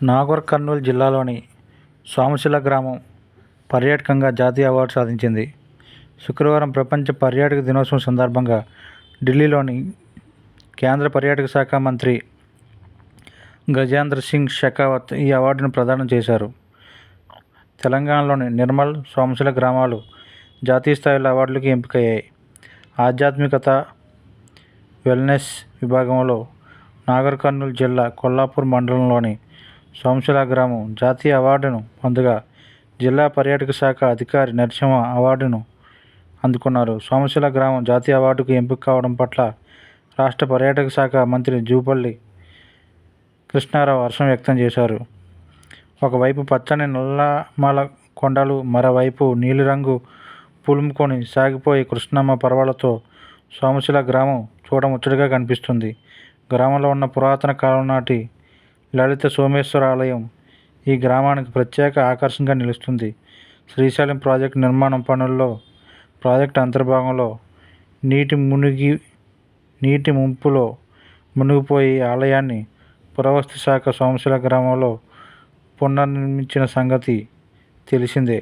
నాగర్ కర్నూలు జిల్లాలోని సోమశిల గ్రామం పర్యాటకంగా జాతీయ అవార్డు సాధించింది. శుక్రవారం ప్రపంచ పర్యాటక దినోత్సవం సందర్భంగా ఢిల్లీలోని కేంద్ర పర్యాటక శాఖ మంత్రి గజేంద్ర సింగ్ షెకావత్ ఈ అవార్డును ప్రదానం చేశారు. తెలంగాణలోని నిర్మల్, సోమశిల గ్రామాలు జాతీయ స్థాయిలో అవార్డులకు ఎంపికయ్యాయి. ఆధ్యాత్మికత, వెల్నెస్ విభాగంలో నాగర్ కర్నూలు జిల్లా కొల్లాపూర్ మండలంలోని సోమశిల గ్రామం జాతీయ అవార్డును పొందగా, జిల్లా పర్యాటక శాఖ అధికారి నరసింహ అవార్డును అందుకున్నారు. సోమశిల గ్రామం జాతీయ అవార్డుకు ఎంపిక కావడం పట్ల రాష్ట్ర పర్యాటక శాఖ మంత్రి జూపల్లి కృష్ణారావు హర్షం వ్యక్తం చేశారు. ఒకవైపు పచ్చని నల్లమల కొండలు, మరోవైపు నీలిరంగు పులుముకొని సాగిపోయే కృష్ణమ్మ పర్వాలతో సోమశిల గ్రామం చూడముచ్చటగా కనిపిస్తుంది. గ్రామంలో ఉన్న పురాతన కాలం నాటి లలిత సోమేశ్వర ఆలయం ఈ గ్రామానికి ప్రత్యేక ఆకర్షణగా నిలుస్తుంది. శ్రీశైలం ప్రాజెక్టు నిర్మాణం పనుల్లో ప్రాజెక్టు అంతర్భాగంలో నీటి ముంపులో మునిగిపోయి ఆలయాన్ని పురావస్తు శాఖ సోమశిల గ్రామంలో పునర్నిర్మించిన సంగతి తెలిసిందే.